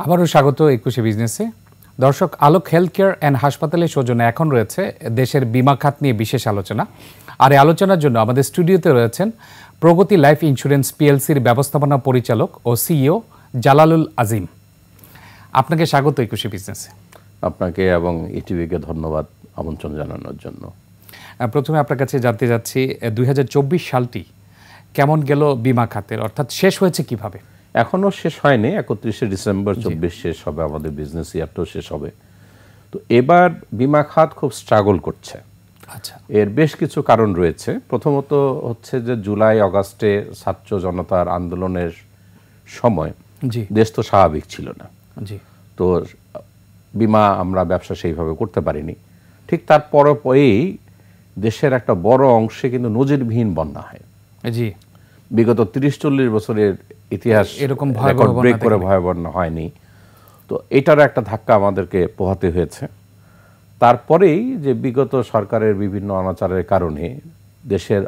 আবারও স্বাগত 21 বিজনেসে। দর্শক, আলোক হেলথ কেয়ার অ্যান্ড হাসপাতালের সৌজন্যে এখন রয়েছে দেশের বীমা খাত নিয়ে বিশেষ আলোচনা। আর এই আলোচনার জন্য আমাদের স্টুডিওতে রয়েছেন প্রগতি লাইফ ইন্স্যুরেন্স পিএলসির ব্যবস্থাপনা পরিচালক ও সিইও জালালুল আজিম। আপনাকে স্বাগত 21 বিজনেসে। আপনাকে এবং ইটিভিকে ধন্যবাদ আমন্ত্রণ জানানোর জন্য। প্রথমে আপনার কাছে জানতে যাচ্ছি 2024 সালটি কেমন গেল বীমা খাতের, অর্থাৎ শেষ হয়েছে কিভাবে? এখনো শেষ হয়নি, 31শে ডিসেম্বর 24 শেষ হবে, আমাদের বিজনেস ইয়ারটাও শেষ হবে। তো এবার বীমা খাত খুব স্ট্রাগল করছে। আচ্ছা, এর বেশ কিছু কারণ রয়েছে। প্রথমত হচ্ছে যে জুলাই আগস্টে ছাত্র জনতার আন্দোলনের সময় জি দেশ তো স্বাভাবিক ছিল না, জি তো বীমা আমরা ব্যবসা সেইভাবে করতে পারিনি। ঠিক তার পরেই দেশের একটা বড় অংশে কিন্তু নজিরবিহীন বন্যা হয়। জি, বিগত 30-40 বছরের ইতিহাস এরকম রেকর্ড ব্রেক করে ভয়াবহ বন্যা হয়নি। তো এটারও একটা ধাক্কা আমাদেরকে পোহাতে হয়েছে। তারপরেই যে বিগত সরকারের বিভিন্ন অনাচারের কারণে দেশের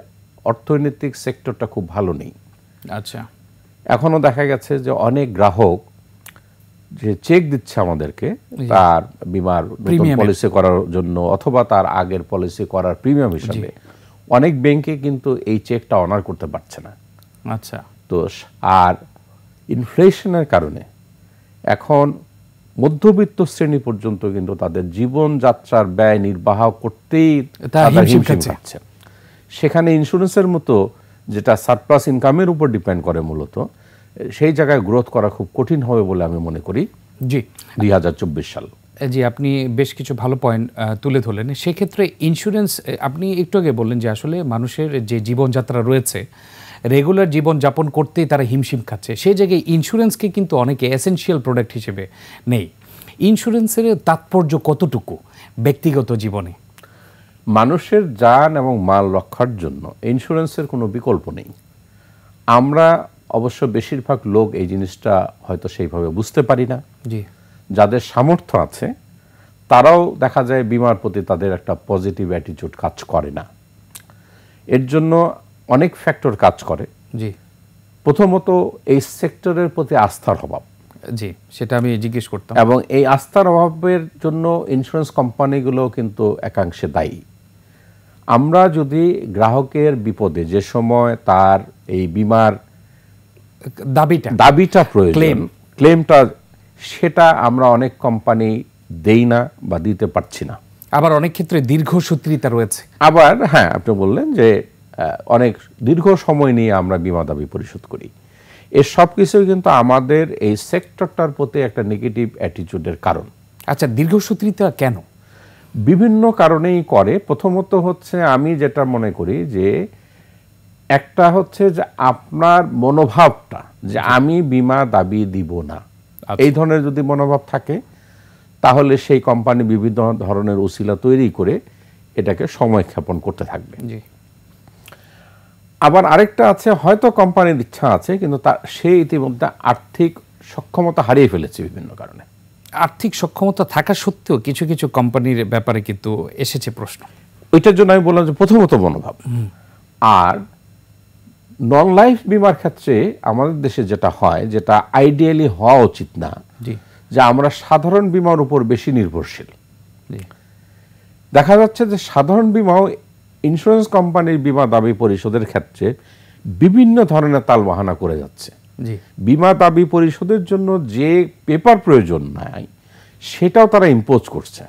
অর্থনৈতিক সেক্টরটা খুব ভালো নেই। আচ্ছা, এখনো দেখা গেছে যে অনেক গ্রাহক যে চেক দিচ্ছে আমাদেরকে তার বীমার নতুন পলিসি করার জন্য অথবা তার আগের পলিসি করার প্রিমিয়াম হিসাবে, অনেক ব্যাংকে কিন্তু এই চেকটা অনার করতে পারছে না। আচ্ছা, তো আর ইনফ্লেশনের কারণে এখন মধ্যবিত্ত শ্রেণী পর্যন্ত কিন্তু তাদের জীবনযাত্রার ব্যয় নির্বাহ করতেই হিমশিম খাচ্ছে। সেখানে ইন্স্যুরেন্সের মতো যেটা সারপ্লাস ইনকামের উপর ডিপেন্ড করে মূলত, সেই জায়গায় গ্রোথ করা খুব কঠিন হবে বলে আমি মনে করি। জি, 2024 সাল। জি, আপনি বেশ কিছু ভালো পয়েন্ট তুলে ধরলেন। সেক্ষেত্রে ইন্স্যুরেন্স, আপনি একটু আগে বললেন যে আসলে মানুষের যে জীবনযাত্রা রয়েছে, রেগুলার জীবনযাপন করতেই তারা হিমশিম খাচ্ছে। সেই জায়গায় ইন্স্যুরেন্সকে কিন্তু অনেকে এসেনশিয়াল প্রোডাক্ট হিসেবে নেই। ইন্স্যুরেন্সের তাৎপর্য কতটুকু ব্যক্তিগত জীবনে? মানুষের জান এবং মাল রক্ষার জন্য ইন্স্যুরেন্সের কোনো বিকল্প নেই। আমরা অবশ্য বেশিরভাগ লোক এই জিনিসটা হয়তো সেইভাবে বুঝতে পারি না। জি, যাদের সামর্থ্য আছে তারাও দেখা যায় বীমার প্রতি তাদের একটা পজিটিভ অ্যাটিটিউড কাজ করে না। এর জন্য অনেক ফ্যাক্টর কাজ করে। জি, প্রথমত এই সেক্টরের প্রতি আস্থার অভাব। জি, সেটা আমি জিজ্ঞেস করতাম। এবং এই আস্থার অভাবের জন্য ইন্স্যুরেন্স কোম্পানিগুলো কিন্তু একাংশে দায়ী। আমরা যদি গ্রাহকের বিপদে যে সময় তার এই বীমার দাবিটা প্রয়োজন, ক্লেমটা, সেটা আমরা অনেক কোম্পানি দেই না বা দিতে পারছি না। আবার অনেক ক্ষেত্রে দীর্ঘসূত্রিতা রয়েছে। আবার হ্যাঁ, আপনি বললেন যে অনেক দীর্ঘ সময় নিয়ে আমরা বীমা দাবি পরিশোধ করি। এর সব কিছুই কিন্তু আমাদের এই সেক্টরটার প্রতি একটা নেগেটিভ অ্যাটিটিউডের কারণ। আচ্ছা, দীর্ঘসূত্রিতা কেন? বিভিন্ন কারণেই করে। প্রথমত হচ্ছে, আমি যেটা মনে করি যে একটা হচ্ছে যে আপনার মনোভাবটা যে আমি বীমা দাবি দিব না, এই ধরনের যদি মনোভাব থাকে তাহলে সেই কোম্পানি বিভিন্ন ধরনের উসিলা তৈরি করে এটাকে সময় ক্ষেপণ করতে থাকবে। আবার আরেকটা আছে, হয়তো কোম্পানির ইচ্ছা আছে কিন্তু সে ইতিমধ্যে আর্থিক সক্ষমতা হারিয়ে ফেলেছে বিভিন্ন কারণে। আর্থিক সক্ষমতা থাকা সত্ত্বেও কিছু কিছু কোম্পানির ব্যাপারে কিন্তু এসেছে প্রশ্ন। ওইটার জন্য আমি বললাম যে প্রথমত মনোভাব। আর নন লাইফ বীমার ক্ষেত্রে আমাদের দেশে যেটা হয়, যেটা আইডিয়ালি হওয়া উচিত না, যে আমরা সাধারণ বীমার উপর বেশি নির্ভরশীল। দেখা যাচ্ছে যে সাধারণ বীমাও ইন্স্যুরেন্স কোম্পানির বীমা দাবি পরিশোধের ক্ষেত্রে বিভিন্ন ধরনের তালবাহানা করে যাচ্ছে। বীমা দাবি পরিশোধের জন্য যে পেপার প্রয়োজন নাই সেটাও তারা ইম্পোজ করছে।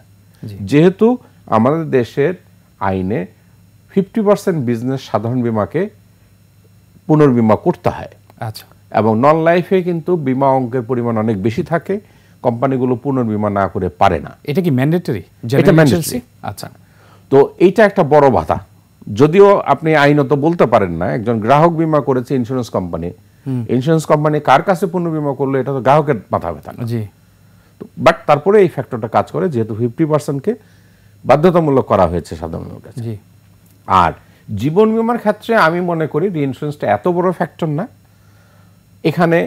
যেহেতু আমাদের দেশের আইনে 50% বিজনেস সাধারণ বীমাকে পুনর্বীমা করতে হয়। আচ্ছা, এবং নন লাইফে কিন্তু বীমা অঙ্কের পরিমাণ অনেক বেশি থাকে, কোম্পানিগুলো পুনর্বীমা না করে পারে না। এটা কি ম্যান্ডেটরি? এটা ম্যান্ডেটরি। আচ্ছা, তো এইটা একটা বড় বাধা। যদিও আপনি আইনত বলতে পারেন না, একজন গ্রাহক বীমা করেছে ইন্স্যুরেন্স কোম্পানি কার কাছে পুনর্বীমা করলো এটা তো গ্রাহকের মাথা ব্যথা না। বাট তারপরে এই ফ্যাক্টরটা কাজ করে, যেহেতু 50%কে বাধ্যতামূলক করা হয়েছে সাধারণ কাছে। আর জীবন বীমার ক্ষেত্রে আমি মনে করি ইন্স্যুরেন্সটা এত বড় ফ্যাক্টর না। এখানে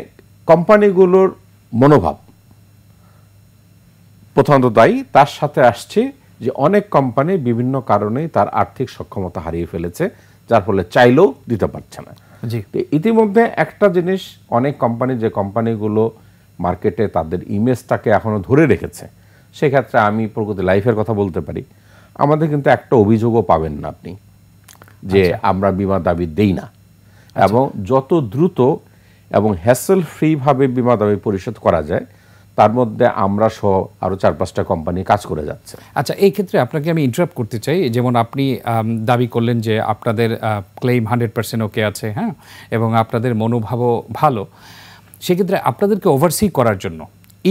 কোম্পানিগুলোর মনোভাব প্রথমত দায়ী, তার সাথে আসছে যে অনেক কোম্পানি বিভিন্ন কারণেই তার আর্থিক সক্ষমতা হারিয়ে ফেলেছে, যার ফলে চাইলেও দিতে পারছে না। ইতিমধ্যে একটা জিনিস, অনেক কোম্পানি, যে কোম্পানিগুলো মার্কেটে তাদের ইমেজটাকে এখনো ধরে রেখেছে, সেক্ষেত্রে আমি প্রগতি লাইফের কথা বলতে পারি, আমাদের কিন্তু একটা অভিযোগও পাবেন না আপনি যে আমরা বীমা দাবি দেই না। এবং যত দ্রুত এবং হ্যাসেল ফ্রি ভাবে বীমা দাবি পরিশোধ করা যায়, তার মধ্যে আমরা সহ আরো 4-5টা কোম্পানি কাজ করে যাচ্ছে। আচ্ছা, এই ক্ষেত্রে আপনাকে আমি ইন্টারাপ্ট করতে চাই। যেমন আপনি দাবি করলেন যে আপনাদের ক্লেম 100% ওকে আছে, হ্যাঁ, এবং আপনাদের মনোভাবও ভালো। সেক্ষেত্রে আপনাদেরকে ওভারসি করার জন্য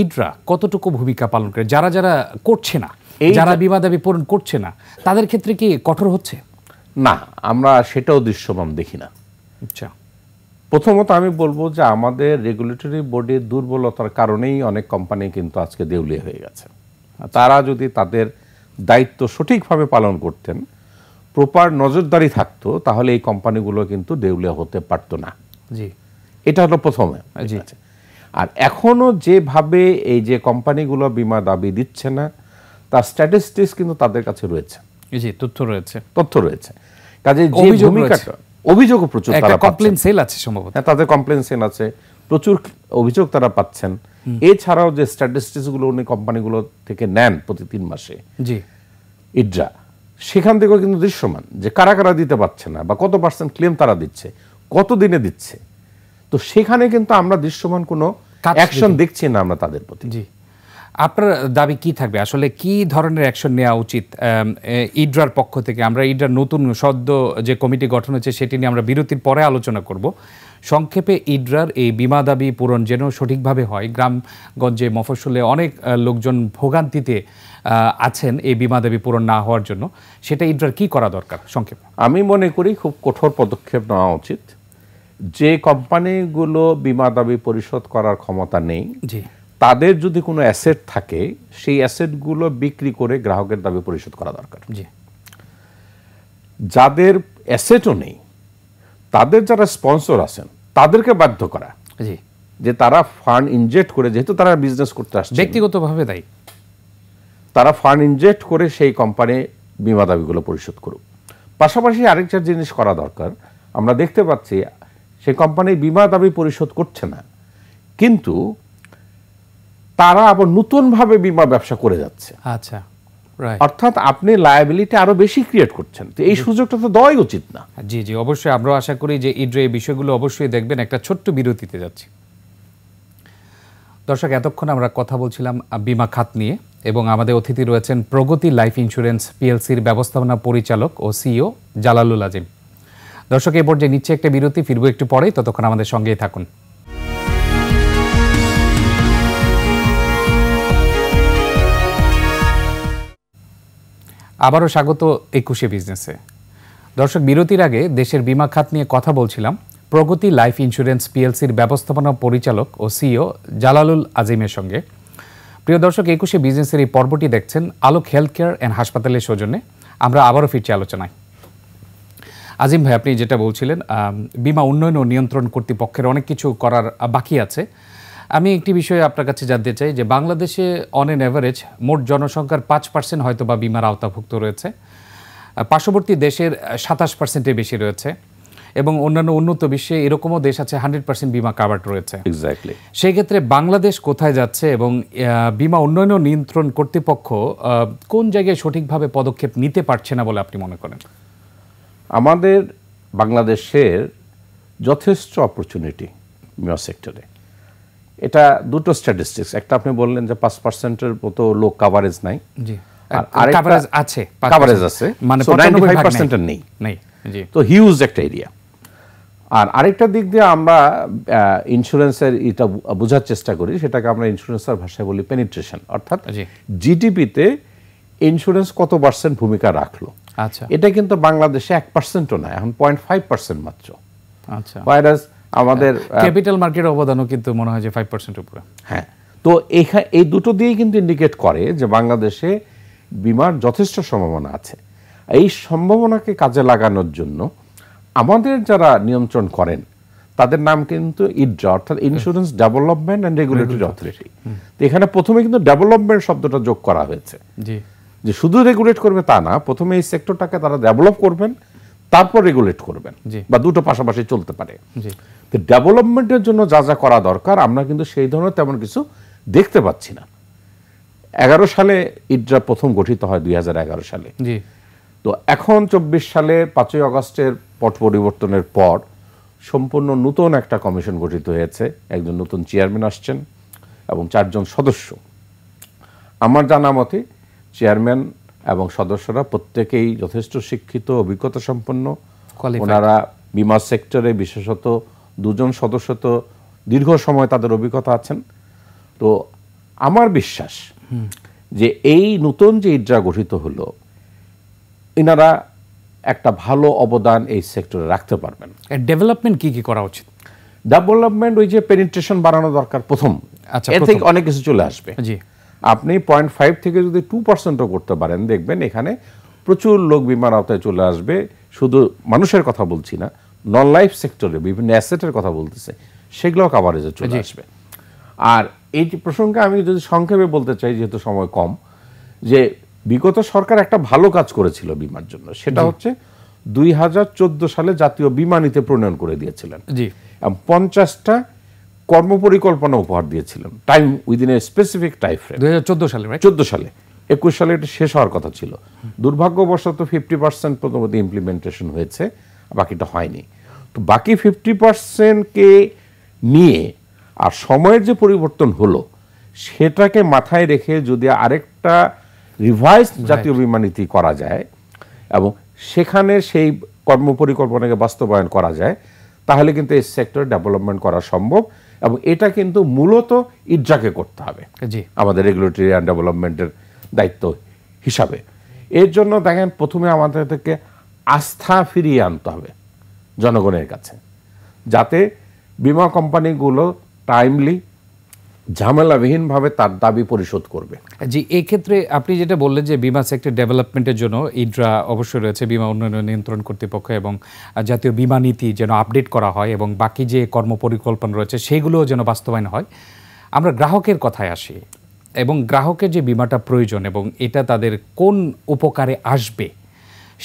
ইডরা কতটুকু ভূমিকা পালন করে? যারা যারা করছে না, যারা বীমা দাবি পূরণ করছে না, তাদের ক্ষেত্রে কি কঠোর হচ্ছে? না, আমরা সেটাও দৃশ্যমান দেখি না। আচ্ছা, প্রথমত আমি বলবো যে আমাদের রেগুলেটরি বোর্ডের দুর্বলতার কারণেই অনেক কোম্পানি কিন্তু আজকে দেউলিয়া হয়ে গেছে। তারা যদি তাদের দায়িত্ব সঠিকভাবে পালন করতেন, প্রপার নজরদারি থাকতো, তাহলে এই কোম্পানিগুলো কিন্তু দেউলিয়া হতে পারতো না। জি, এটা হলো প্রথমে। জি। আর এখনো যেভাবে এই যে কোম্পানিগুলো বীমা দাবি দিচ্ছে না, তার স্ট্যাটিস্টিক্স কিন্তু তাদের কাছে রয়েছে। জি, তথ্য রয়েছে। কাজে যে ভূমিকাটা, অভিযোগও প্রচুর তারা কমপ্লেইন সেল আছে সম্ভবত। তাদের কমপ্লেইন সেল আছে, প্রচুর অভিযোগ তারা পাচ্ছেন। এছাড়াও যে স্ট্যাটিস্টিক্স গুলো উনি কোম্পানিগুলো থেকে নেন প্রতি 3 মাসে, জি, ইডরা, সেখান থেকেও কিন্তু দৃশ্যমান যে কারা কারা দিতে পারছে না বা কত পার্সেন্ট ক্লেম তারা দিচ্ছে, কত দিনে দিচ্ছে। তো সেখানে কিন্তু আমরা দৃশ্যমান কোনো অ্যাকশন দেখছি না আমরা তাদের প্রতি। জি, আপনার দাবি কি থাকবে আসলে? কি ধরনের অ্যাকশন নেওয়া উচিত ইডরার পক্ষ থেকে? আমরা ইডরার নতুন সদ্য যে কমিটি গঠন হয়েছে সেটি নিয়ে আমরা বিরতির পরে আলোচনা করব। সংক্ষেপে ইডরার এই বীমা দাবি পূরণ যেন সঠিকভাবে হয়। গ্রামগঞ্জে, মফস্বলে অনেক লোকজন ভোগান্তিতে আছেন এই বীমা দাবি পূরণ না হওয়ার জন্য। সেটা ইডরার কি করা দরকার সংক্ষেপে? আমি মনে করি খুব কঠোর পদক্ষেপ নেওয়া উচিত। যে কোম্পানিগুলো বীমা দাবি পরিশোধ করার ক্ষমতা নেই, জি, তাদের যদি কোনো অ্যাসেট থাকে, সেই অ্যাসেটগুলো বিক্রি করে গ্রাহকের দাবি পরিশোধ করা দরকার। জি, যাদের অ্যাসেটও নেই, তাদের যারা স্পন্সর আছেন, তাদেরকে বাধ্য করা জি, যে তারা ফান্ড ইনজেক্ট করে, যেহেতু তারা বিজনেস করতে আসছে, ব্যক্তিগতভাবে দায়ী, তারা ফান্ড ইনজেক্ট করে সেই কোম্পানি বীমা দাবিগুলো পরিশোধ করুক। পাশাপাশি আরেকটা জিনিস করা দরকার, আমরা দেখতে পাচ্ছি সেই কোম্পানি বীমা দাবি পরিশোধ করছে না, কিন্তু তারা আবার নতুনভাবে বীমা ব্যবসা করে যাচ্ছে। আচ্ছা, রাইট। অর্থাৎ আপনি লায়াবিলিটি আরো বেশি ক্রিয়েট করছেন। তো এই সুযোগটা তো দেওয়াই উচিত না। জি, জি, অবশ্যই। আমরা আশা করি যে ইডরা এই বিষয়গুলো অবশ্যই দেখবেন। একটা ছোট্ট বিরতিতে যাচ্ছি। দর্শক, এতক্ষণ আমরা কথা বলছিলাম বীমা খাত নিয়ে, এবং আমাদের অতিথি রয়েছেন প্রগতি লাইফ ইন্স্যুরেন্স পিএলসির ব্যবস্থাপনা পরিচালক ও সিইও জালালুল আজিম। দর্শক, এই পর্যায়ে নিচ্ছে একটা বিরতি, ফিরবো একটু পরেই, ততক্ষণ আমাদের সঙ্গেই থাকুন। আবারও স্বাগত 21 বিজনেসে। দর্শক, বিরতির আগে দেশের বীমা খাত নিয়ে কথা বলছিলাম প্রগতি লাইফ ইন্স্যুরেন্স পিএলসির ব্যবস্থাপনা পরিচালক ও সিইও জালালুল আজিমের সঙ্গে। প্রিয় দর্শক, 21 বিজনেসের এই পর্বটি দেখছেন আলোক হেলথ কেয়ার অ্যান্ড হাসপাতালের সৌজন্যে। আমরা আবারও ফিরছি আলোচনায়। আজিম ভাই, আপনি যেটা বলছিলেন, বীমা উন্নয়ন ও নিয়ন্ত্রণ কর্তৃপক্ষের অনেক কিছু করার বাকি আছে। আমি একটি বিষয়ে আপনার কাছে জানতে চাই যে বাংলাদেশে অন এন অ্যাভারেজ মোট জনসংখ্যার 5% হয়তো বা বীমার আওতাভুক্ত রয়েছে। পার্শ্ববর্তী দেশের 27%-এর বেশি রয়েছে, এবং অন্যান্য উন্নত বিশ্বে এরকমও দেশ আছে 100% বীমা কাভার্ড রয়েছে। এক্স্যাক্টলি। সেই ক্ষেত্রে বাংলাদেশ কোথায় যাচ্ছে, এবং বীমা উন্নয়ন ও নিয়ন্ত্রণ কর্তৃপক্ষ কোন জায়গায় সঠিকভাবে পদক্ষেপ নিতে পারছে না বলে আপনি মনে করেন? আমাদের বাংলাদেশের যথেষ্ট অপরচুনিটি বীমা সেক্টরে। এটা দুটো স্ট্যাটিস্টিক্স, একটা আপনি বললেন যে 5%-এর মতো লোক কাভারেজ নাই। জি, আর কাভারেজ আছে, কাভারেজ আছে, মানে 95% নেই। জি, তো হিউজ একটা এরিয়া। আর আরেকটা দিক দিয়ে আমরা ইন্স্যুরেন্সের এটা বোঝার চেষ্টা করি, সেটাকে আমরা ইন্স্যুরেন্সের ভাষায় বলি পেনিট্রেশন, অর্থাৎ জিডিপিতে ইন্স্যুরেন্স কত পার্সেন্ট ভূমিকা রাখলো। আচ্ছা, এটা কিন্তু বাংলাদেশে 1%-ও না, এখন 0.5% মাত্র। আচ্ছা, ওয়াইরাস আমাদের ক্যাপিটাল মার্কেটের অবদানও কিন্তু মনে হয় যে 5% উপরে। হ্যাঁ, তো এই দুটো দিয়েই কিন্তু ইন্ডিকেট করে যে বাংলাদেশে বীমার যথেষ্ট সম্ভাবনা আছে। এই সম্ভাবনাকে কাজে লাগানোর জন্য আমাদের যারা নিয়ন্ত্রণ করেন তাদের নাম কিন্তু ইডরা, অর্থাৎ insurance development and regulatory authority. তো এখানে প্রথমে কিন্তু ডেভেলপমেন্ট শব্দটা যোগ করা হয়েছে, জি, যে শুধু রেগুলেট করবে তা না, প্রথমে এই সেক্টরটাকে তারা ডেভেলপ করবেন, তারপর রেগুলেট করবেন, বা দুটো পাশাপাশি চলতে পারে। তো ডেভেলপমেন্টের জন্য যা যা করা দরকার আমরা কিন্তু সেই ধরনের তেমন কিছু দেখতে পাচ্ছি না। 11 সালে ইডরা প্রথম গঠিত হয় 2011 সালে। তো এখন 24 সালে 5ই আগস্টের পট পরিবর্তনের পর সম্পূর্ণ নতুন একটা কমিশন গঠিত হয়েছে, একজন নতুন চেয়ারম্যান আসছেন এবং 4 জন সদস্য। আমার জানা মতে চেয়ারম্যান এবং সদস্যরা প্রত্যেকেই যথেষ্ট শিক্ষিত, অভিজ্ঞতা সম্পন্ন। ওনারা বিমা সেক্টরে বিশেষত 2 জন সদস্য তো দীর্ঘ সময় তাদের অভিজ্ঞতা আছেন। তো আমার বিশ্বাস যে এই নতুন যে ইডরা গঠিত হলো, এনারা একটা ভালো অবদান এই সেক্টরে রাখতে পারবেন। ডেভেলপমেন্ট কি করা উচিত? ডেভেলপমেন্ট ওই যে পেনিট্রেশন বাড়ানো দরকার প্রথম, এর থেকে অনেক কিছু চলে আসবে। আপনি 0.5 থেকে যদি 2%ও করতে পারেন, দেখবেন এখানে প্রচুর লোক বিমার আওতায় চলে আসবে। শুধু মানুষের কথা বলছি না, নন লাইফ সেক্টরে বিভিন্ন অ্যাসেটের কথা বলতেছে, সেগুলো কাভারেজে চলে আসবে। আর এই প্রসঙ্গে আমি যদি সংক্ষেপে বলতে চাই, যেহেতু সময় কম, যে বিগত সরকার একটা ভালো কাজ করেছিল বিমার জন্য, সেটা হচ্ছে 2014 সালে জাতীয় বিমা নীতি প্রণয়ন করে দিয়েছিলেন। 50টা কর্মপরিকল্পনা উপহার দিয়েছিলেন, time within a specific time frame. 2014 সালে, 14 সালে। 21 সালে এটা শেষ হওয়ার কথা ছিল। দুর্ভাগ্যবশত 50% প্রথমত ইমপ্লিমেন্টেশন হয়েছে, বাকিটা হয়নি। তো বাকি 50%কে নিয়ে আর সময়ের যে পরিবর্তন হলো, সেটাকে মাথায় রেখে যদি আরেকটা রিভাইজ জাতীয় বিমা নীতি করা যায় এবং সেখানে সেই কর্মপরিকল্পনাকে বাস্তবায়ন করা যায়, তাহলে কিন্তু এই সেক্টরে ডেভেলপমেন্ট করা সম্ভব। এবং এটা কিন্তু মূলত ইডরাকে করতে হবে আমাদের রেগুলেটরি অ্যান্ড ডেভেলপমেন্টের দায়িত্ব হিসাবে। এর জন্য দেখেন, প্রথমে আমাদেরকে আস্থা ফিরিয়ে আনতে হবে জনগণের কাছে, যাতে বিমা কোম্পানিগুলো টাইমলি ঝামেলাবিহীনভাবে তার দাবি পরিশোধ করবে। এই ক্ষেত্রে আপনি যেটা বললেন যে বিমা সেক্টর ডেভেলপমেন্টের জন্য ইডরা অবশ্যই রয়েছে, বিমা উন্নয়ন নিয়ন্ত্রণ কর্তৃপক্ষ, এবং জাতীয় বিমা নীতি যেন আপডেট করা হয় এবং বাকি যে কর্মপরিকল্পনা রয়েছে সেগুলোও যেন বাস্তবায়ন হয়। আমরা গ্রাহকের কথায় আসি, এবং গ্রাহকের যে বিমাটা প্রয়োজন এবং এটা তাদের কোন উপকারে আসবে,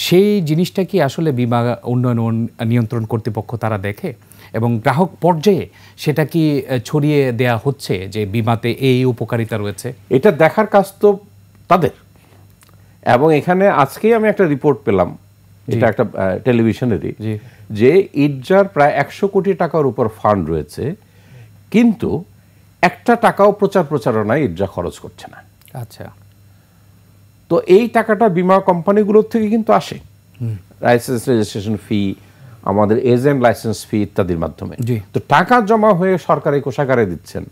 সেই জিনিসটা কি আসলে বিমা উন্নয়ন নিয়ন্ত্রণ কর্তৃপক্ষ তারা দেখে, এবং গ্রাহক পর্যায়ে সেটা কি ছড়িয়ে দেয়া হচ্ছে যে বিমাতে এই উপকারিতা রয়েছে? এটা দেখার কাজ তো তাদের। এবং এখানে আজকেই আমি একটা রিপোর্ট পেলাম, এটা একটা টেলিভিশনেরই, যে ইডরার প্রায় 100 কোটি টাকার উপর ফান্ড রয়েছে, কিন্তু একটা টাকাও প্রচারণায় ইডরা খরচ করছে না। আচ্ছা। তো এই টাকাটা বিমা কোম্পানিগুলোর থেকে কিন্তু আসে, লাইসেন্স রেজিস্ট্রেশন ফি, আমাদের এজেন্ট লাইসেন্স ফি ইত্যাদির মাধ্যমে। তো টাকা জমা হয়ে সরকারি কোষাগারে দিচ্ছেন,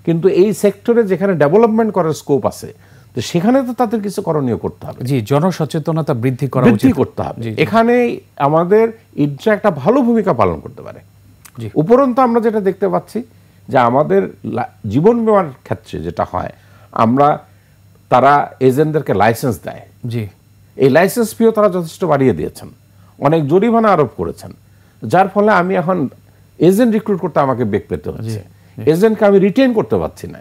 কিন্তু এই সেক্টরে যেখানে ডেভেলপমেন্ট করার স্কোপ আছে, তো সেখানে তো তাদের কিছু করণীয় করতে হবে। জনসচেতনতা বৃদ্ধি করতে হবে। এখানে আমাদের ইডরা একটা ভালো ভূমিকা পালন করতে পারে। উপরন্তু আমরা যেটা দেখতে পাচ্ছি, যে আমাদের জীবন বিমার ক্ষেত্রে যেটা হয়, তারা এজেন্টদেরকে লাইসেন্স দেয়, এই লাইসেন্স ফিও তারা যথেষ্ট বাড়িয়ে দিয়েছেন, অনেক জরিমানা আরোপ করেছেন, যার ফলে আমি এখন এজেন্ট রিক্রুট করতে আমাকে বেগ পেতে হচ্ছে, এজেন্টকে আমি রিটেইন করতে পারছি না।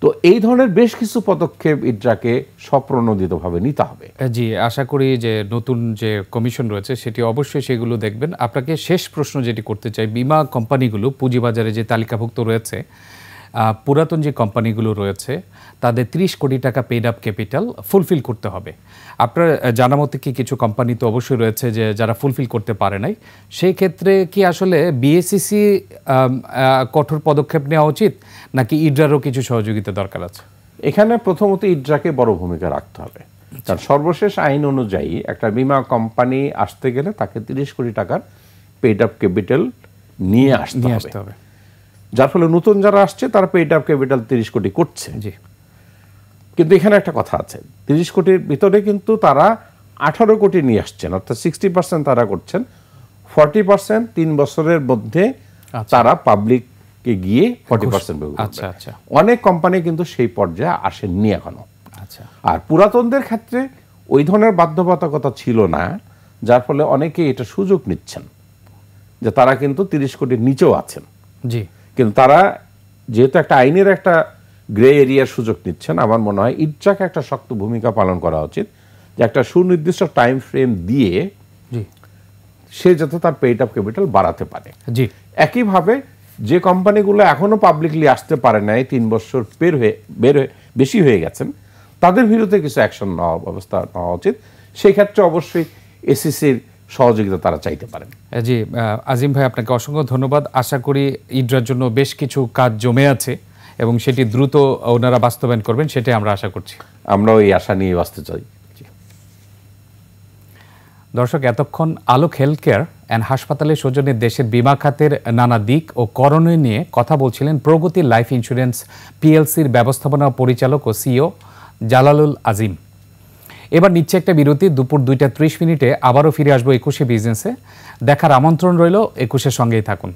তো এই ধরনের বেশ কিছু পদক্ষেপ ইডরাকে স্বপ্রণোদিতভাবে নিতে হবে। আশা করি যে নতুন যে কমিশন রয়েছে সেটি অবশ্যই সেগুলো দেখবেন। আপনাকে শেষ প্রশ্ন যেটি করতে চাই, বিমা কোম্পানিগুলো পুঁজিবাজারে যে তালিকাভুক্ত রয়েছে, পুরাতন যে কোম্পানিগুলো রয়েছে, তাদের 30 কোটি টাকা পেড আপ ক্যাপিটাল ফুলফিল করতে হবে। আপনার জানা মতে কি কিছু কোম্পানি তো অবশ্যই রয়েছে যে যারা ফুলফিল করতে পারে নাই, সেই ক্ষেত্রে কি আসলে বিএসইসি কঠোর পদক্ষেপ নেওয়া উচিত, নাকি ইডরারও কিছু সহযোগিতা দরকার আছে? এখানে প্রথমত ইডরাকে বড় ভূমিকা রাখতে হবে, কারণ সর্বশেষ আইন অনুযায়ী একটা বিমা কোম্পানি আসতে গেলে তাকে 30 কোটি টাকার পেড আপ ক্যাপিটাল নিয়ে আসতে হবে, যার ফলে নতুন যারা আসছে তারা পেড আপ ক্যাপিটাল 30 কোটি করছে। কিন্তু এখানে একটা কথা আছে, 30 কোটির ভিতরে কিন্তু তারা 18 কোটি নিয়ে আসছেন, অর্থাৎ 60% তারা করছেন, 40% 3 বছরের মধ্যে তারা পাবলিককে গিয়ে 40%। অনেক কোম্পানি কিন্তু সেই পর্যায়ে আসেননি এখনো। আর পুরাতনদের ক্ষেত্রে ওই ধরনের বাধ্যবাধকতা ছিল না, যার ফলে অনেকে এটা সুযোগ নিচ্ছেন যে তারা কিন্তু 30 কোটির নিচেও আছেন। কিন্তু তারা যেহেতু একটা আইনের একটা গ্রে এরিয়ার সুযোগ নিচ্ছেন, আমার মনে হয় ইডরাকে একটা শক্ত ভূমিকা পালন করা উচিত, যে একটা সুনির্দিষ্ট টাইম ফ্রেম দিয়ে সে যাতে তার পেইড আপ ক্যাপিটাল বাড়াতে পারে। জি, একইভাবে যে কোম্পানিগুলো এখনো পাবলিকলি আসতে পারে নাই, 3 বছর বেশি হয়ে গেছেন, তাদের বিরুদ্ধে কিছু অ্যাকশন ব্যবস্থা নেওয়া উচিত। সেই ক্ষেত্রে অবশ্যই এসিসির সহযোগিতা তারা চাইতে পারেন। জি, আজিম ভাই আপনাকে অসংখ্য ধন্যবাদ। আশা করি ইডরার জন্য বেশ কিছু কাজ জমে আছে এবং সেটি দ্রুত ওনারা বাস্তবায়ন করবেন, সেটাই আমরা আশা করছি। আমরাও এই আশা নিয়ে বাঁচতে চাই। দর্শক, এতক্ষণ আলোক হেলথ কেয়ার অ্যান্ড হাসপাতালের সৌজন্যে দেশের বীমা খাতের নানা দিক ও করণীয় নিয়ে কথা বলছিলেন প্রগতি লাইফ ইন্স্যুরেন্স পিএলসির ব্যবস্থাপনা পরিচালক ও সিইও জালালুল আজিম। এবার নিচ্ছে একটা বিরতি। দুপুর 2টা 30 মিনিটে আবারও ফিরে আসবো 21শে বিজনেসে। দেখার আমন্ত্রণ রইল, 21-এর সঙ্গেই থাকুন।